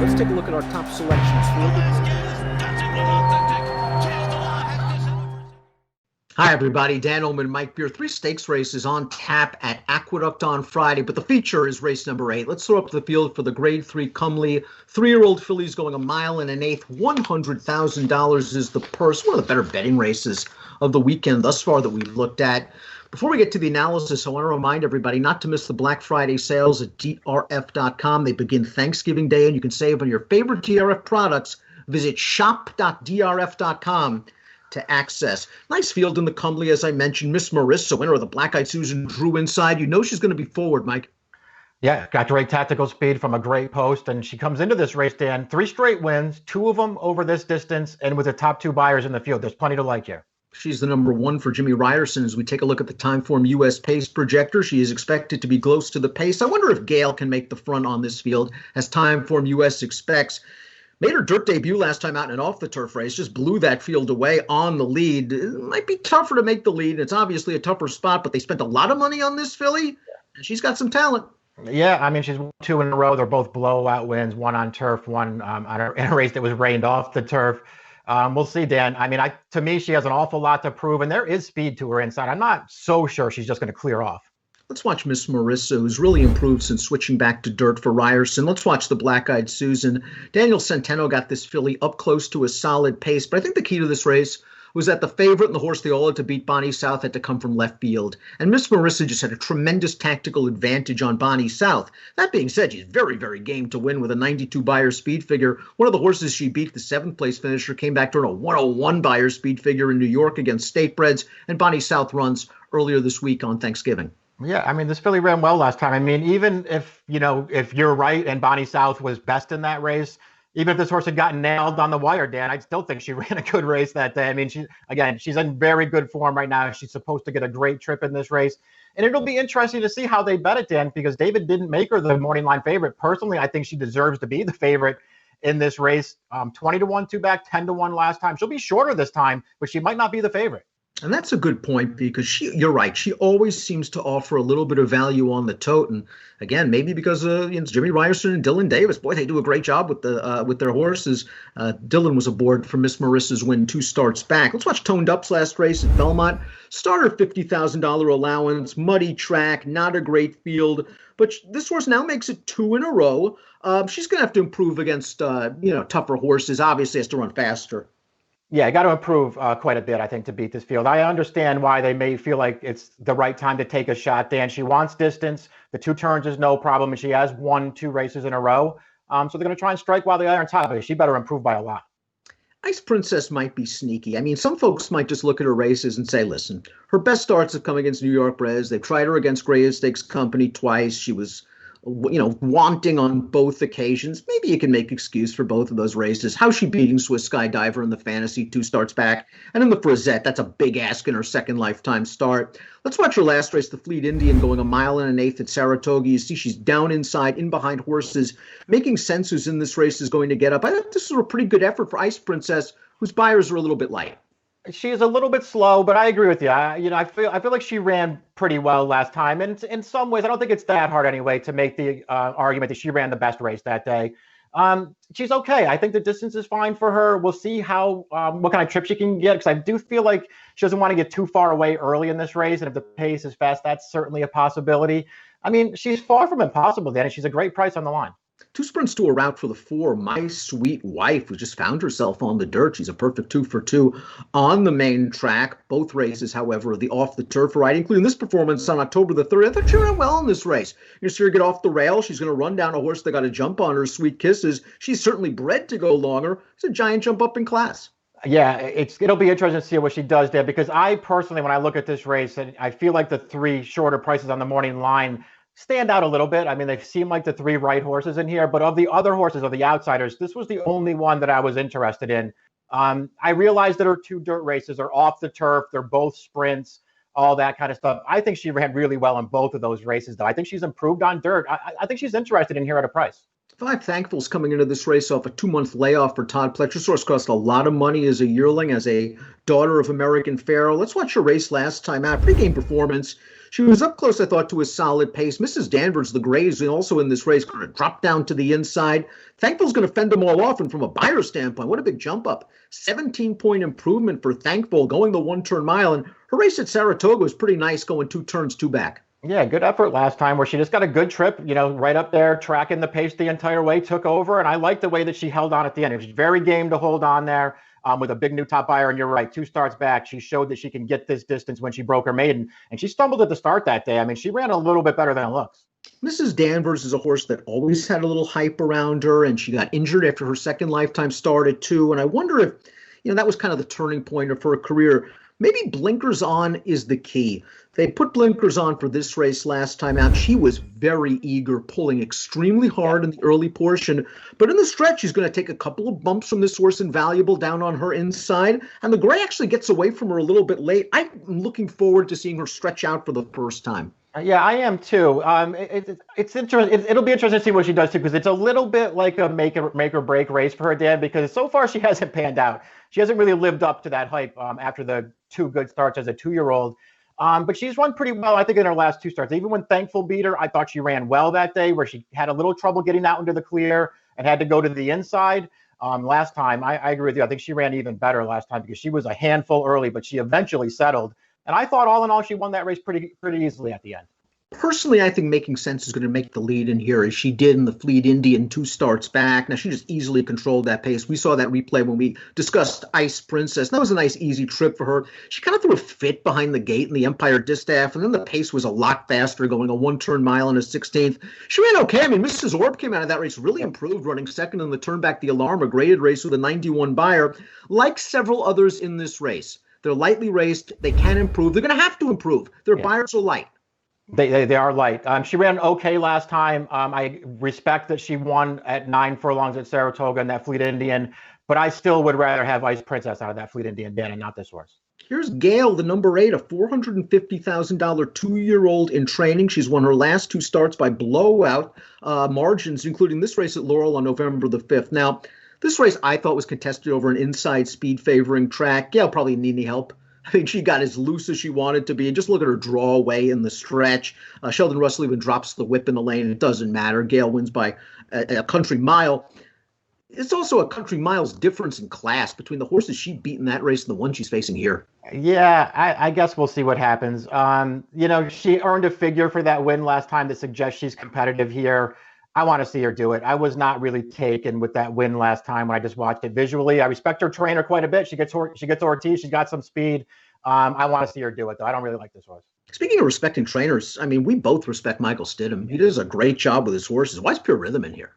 let's take a look at our top selections. Hi, everybody. Dan Illman, Mike Beer. 3 stakes races on tap at Aqueduct on Friday, but the feature is race number 8. Let's throw up the field for the Grade 3 Comely. 3-year-old fillies going 1 1/8 miles. $100,000 is the purse. One of the better betting races of the weekend thus far that we've looked at. Before we get to the analysis, I want to remind everybody not to miss the Black Friday sales at DRF.com. They begin Thanksgiving Day, and you can save on your favorite DRF products. Visit shop.drf.com to access. Nice field in the Comely, as I mentioned. Miss Marissa, winner of the Black-Eyed Susan, drew inside. You know she's going to be forward, Mike. Yeah, got great tactical speed from a great post, and she comes into this race, Dan, 3 straight wins, 2 of them over this distance, and with the top 2 buyers in the field. There's plenty to like here. She's the number 1 for Jimmy Ryerson. As we take a look at the Timeform U.S. pace projector, she is expected to be close to the pace. I wonder if Gale can make the front on this field, as Timeform U.S. expects. Made her dirt debut last time out in an off-the-turf race, just blew that field away on the lead. It might be tougher to make the lead. It's obviously a tougher spot, but they spent a lot of money on this filly, and she's got some talent. Yeah, I mean, she's won 2 in a row. They're both blowout wins, one on turf, one in a race that was rained off the turf. We'll see, Dan. I mean, to me, she has an awful lot to prove, and there is speed to her inside. I'm not so sure she's just going to clear off. Let's watch Miss Marissa, who's really improved since switching back to dirt for Ryerson. Let's watch the Black-Eyed Susan. Daniel Centeno got this filly up close to a solid pace, but I think the key to this race was that the favorite and the horse they all had to beat, Bonnie South, had to come from left field. And Miss Marissa just had a tremendous tactical advantage on Bonnie South. That being said, she's very, very game to win with a 92 buyer speed figure. One of the horses she beat, the 7th place finisher, came back to a 101 buyer speed figure in New York against Statebreds, and Bonnie South runs earlier this week on Thanksgiving. Yeah, I mean, this filly ran well last time. I mean, even if you're right and Bonnie South was best in that race, even if this horse had gotten nailed on the wire, Dan, I still think she ran a good race that day. I mean, she's in very good form right now. She's supposed to get a great trip in this race. And it'll be interesting to see how they bet it, Dan, because David didn't make her the morning line favorite. Personally, I think she deserves to be the favorite in this race. 20-1 2-back, 10-1 last time. She'll be shorter this time, but she might not be the favorite. And that's a good point, because you're right. She always seems to offer a little bit of value on the tote. And again, maybe because Jimmy Ryerson and Dylan Davis, boy, they do a great job with their horses. Dylan was aboard for Miss Marissa's win 2 starts back. Let's watch Toned Up's last race at Belmont. Starter $50,000 allowance, muddy track, not a great field. But this horse now makes it 2 in a row. She's going to have to improve against tougher horses. Obviously, has to run faster. Yeah, I got to improve quite a bit, I think, to beat this field. I understand why they may feel like it's the right time to take a shot, Dan. She wants distance. The 2 turns is no problem, and she has won 2 races in a row. So they're going to try and strike while the iron's hot, but she better improve by a lot. Ice Princess might be sneaky. I mean, some folks might just look at her races and say, listen, her best starts have come against New York Breds. They've tried her against Gray Stakes Company twice. She was wanting on both occasions. Maybe you can make excuse for both of those races. How's she beating Swiss Skydiver in the Fantasy 2 starts back? And in the Frizette, that's a big ask in her second lifetime start. Let's watch her last race, the Fleet Indian, going 1 1/8 miles at Saratoga. You see she's down inside, in behind horses. Making sense who's in this race is going to get up. I think this is a pretty good effort for Ice Princess, whose buyers are a little bit light. She's a little bit slow, but I agree with you. I feel like she ran pretty well last time, and in some ways, I don't think it's that hard anyway to make the argument that she ran the best race that day. She's okay. I think the distance is fine for her. We'll see what kind of trip she can get, because I do feel like she doesn't want to get too far away early in this race, and if the pace is fast, that's certainly a possibility. I mean, she's far from impossible, Danny. She's a great price on the line. 2 sprints to a route for the 4, My Sweet Wife, who just found herself on the dirt. She's a perfect 2 for 2 on the main track. Both races, however, the off-the-turf variety, including this performance on October the 3rd. I thought she ran well in this race. You see her get off the rail. She's going to run down a horse that got a jump on her, Sweet Kisses. She's certainly bred to go longer. It's a giant jump up in class. Yeah, it'll be interesting to see what she does there, because I personally, when I look at this race, and I feel like the 3 shorter prices on the morning line stand out a little bit. I mean, they seem like the 3 right horses in here, but of the other horses, of the outsiders, this was the only one that I was interested in. I realized that her 2 dirt races are off the turf. They're both sprints, all that kind of stuff. I think she ran really well in both of those races, though. I think she's improved on dirt. I think she's interested in here at a price. 5 Thankfuls coming into this race off a 2-month layoff for Todd Pletcher. Source cost a lot of money as a yearling, as a daughter of American Pharaoh. Let's watch her race last time out. Pre-game performance. She was up close, I thought, to a solid pace. Mrs. Danvers, the Grays, also in this race, kind of dropped down to the inside. Thankful's going to fend them all off, and from a buyer standpoint, what a big jump up. 17-point improvement for Thankful going the one-turn mile, and her race at Saratoga was pretty nice, going 2 turns, 2 back. Yeah, good effort last time where she just got a good trip, right up there, tracking the pace the entire way, took over. And I like the way that she held on at the end. It was very game to hold on there with a big new top buyer. And you're right, 2 starts back. She showed that she can get this distance when she broke her maiden. And she stumbled at the start that day. I mean, she ran a little bit better than it looks. Mrs. Danvers is a horse that always had a little hype around her, and she got injured after her second lifetime start at 2. And I wonder if, that was kind of the turning point of her career. Maybe blinkers on is the key. They put blinkers on for this race last time out. She was very eager, pulling extremely hard in the early portion. But in the stretch, she's going to take a couple of bumps from this horse Invaluable down on her inside. And the gray actually gets away from her a little bit late. I'm looking forward to seeing her stretch out for the first time. Yeah, I am too. It's interesting. It'll be interesting to see what she does too, because it's a little bit like a make or break race for her, Dan. Because so far she hasn't panned out. She hasn't really lived up to that hype after the 2 good starts as a 2-year-old. But she's run pretty well, I think, in her last 2 starts. Even when Thankful beat her, I thought she ran well that day, where she had a little trouble getting out into the clear and had to go to the inside. Last time, I agree with you. I think she ran even better last time because she was a handful early, but she eventually settled. And I thought all in all, she won that race pretty easily at the end. Personally, I think Making Sense is going to make the lead in here, as she did in the Fleet Indian 2 starts back. Now, she just easily controlled that pace. We saw that replay when we discussed Ice Princess. That was a nice, easy trip for her. She kind of threw a fit behind the gate in the Empire Distaff, and then the pace was a lot faster, going a 1-turn mile in a 16th. She ran okay. I mean, Mrs. Orb came out of that race really improved, running second in the Turn Back the Alarm, a graded race with a 91 buyer. Like several others in this race, they're lightly raced. They can improve. They're going to have to improve. Their buyers are light. They are light. She ran okay last time. I respect that she won at 9 furlongs at Saratoga in that Fleet Indian, but I still would rather have Ice Princess out of that Fleet Indian, Dan, and not this horse. Here's Gail, the number 8, a $450,000 2-year-old in training. She's won her last 2 starts by blowout margins, including this race at Laurel on November the 5th. Now, this race I thought was contested over an inside speed favoring track. Gail probably need any help. I think she got as loose as she wanted to be. And just look at her draw away in the stretch. Sheldon Russell even drops the whip in the lane. It doesn't matter. Gail wins by a country mile. It's also a country mile's difference in class between the horses she beat in that race and the one she's facing here. Yeah, I guess we'll see what happens. She earned a figure for that win last time that suggests she's competitive here. I want to see her do it. I was not really taken with that win last time when I just watched it visually. I respect her trainer quite a bit. She gets Ortiz. She's got some speed. I want to see her do it, though. I don't really like this horse. Speaking of respecting trainers, I mean, we both respect Michael Stidham. He does a great job with his horses. Why is Pure Rhythm in here?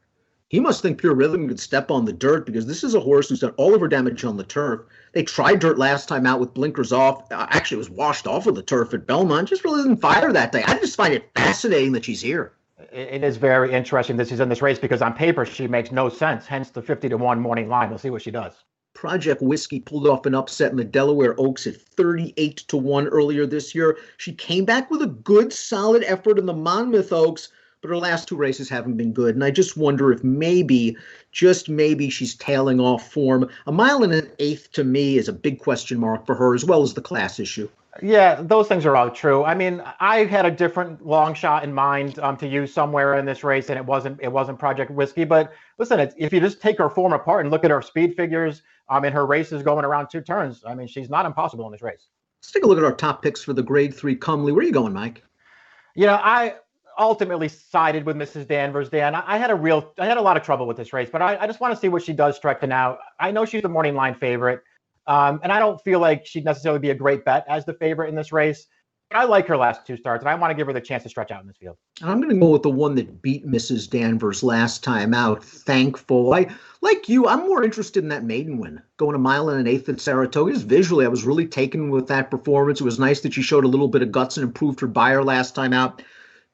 He must think Pure Rhythm could step on the dirt, because this is a horse who's done all of her damage on the turf. They tried dirt last time out with blinkers off. Actually, it was washed off of the turf at Belmont. Just really didn't fire that day. I just find it fascinating that she's here. It is very interesting that she's in this race, because on paper she makes no sense, hence the 50-1 morning line. We'll see what she does. Project Whiskey pulled off an upset in the Delaware Oaks at 38-1 earlier this year. She came back with a good, solid effort in the Monmouth Oaks, but her last 2 races haven't been good. And I just wonder if maybe, just maybe, she's tailing off form. A 1.125 miles to me is a big question mark for her, as well as the class issue. Yeah, those things are all true. I mean, I had a different long shot in mind to use somewhere in this race, and it wasn't Project Whiskey. But listen, if you just take her form apart and look at her speed figures in her races going around 2 turns, I mean, she's not impossible in this race. Let's take a look at our top picks for the Grade 3 Comely. Where are you going, Mike? I ultimately sided with Mrs. Danvers, Dan. I had a lot of trouble with this race, but I just want to see what she does stretching out. I know she's the morning line favorite. And I don't feel like she'd necessarily be a great bet as the favorite in this race. But I like her last 2 starts, and I want to give her the chance to stretch out in this field. And I'm going to go with the one that beat Mrs. Danvers last time out, Thankful. Like you, I'm more interested in that maiden win, going 1.125 miles at Saratoga. Just visually, I was really taken with that performance. It was nice that she showed a little bit of guts and improved her buyer last time out.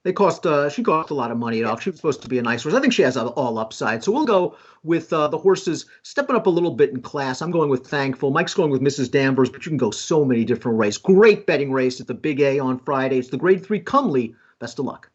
She cost a lot of money off. She was supposed to be a nice horse. I think she has all upside. So we'll go with the horses stepping up a little bit in class. I'm going with Thankful. Mike's going with Mrs. Danvers, but you can go so many different ways. Great betting race at the Big A on Friday. It's the Grade 3 Comely. Best of luck.